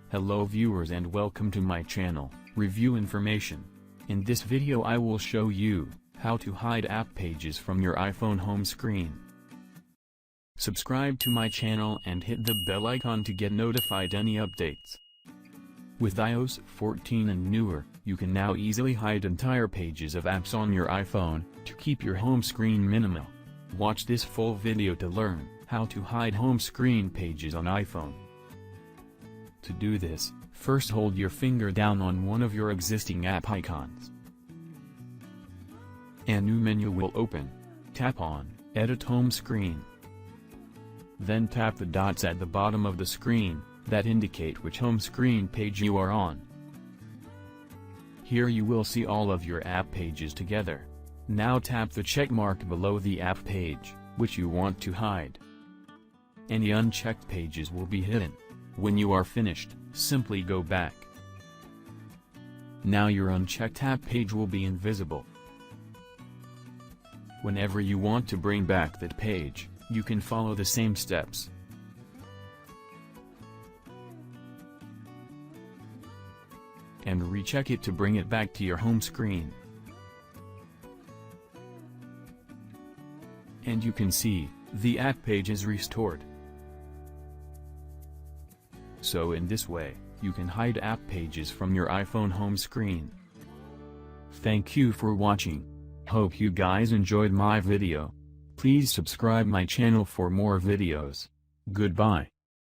Hello viewers and welcome to my channel, Review Information. In this video I will show you how to hide app pages from your iPhone home screen. Subscribe to my channel and hit the bell icon to get notified any updates. With iOS 14 and newer, you can now easily hide entire pages of apps on your iPhone to keep your home screen minimal. Watch this full video to learn how to hide home screen pages on iPhone. To do this, first hold your finger down on one of your existing app icons. A new menu will open. Tap on Edit Home Screen. Then tap the dots at the bottom of the screen that indicate which home screen page you are on. Here you will see all of your app pages together. Now tap the check mark below the app page, which you want to hide. Any unchecked pages will be hidden. When you are finished, simply go back. Now your unchecked app page will be invisible. Whenever you want to bring back that page, you can follow the same steps. And recheck it to bring it back to your home screen. And you can see, the app page is restored. So in this way, you can hide app pages from your iPhone home screen. Thank you for watching. Hope you guys enjoyed my video. Please subscribe my channel for more videos. Goodbye.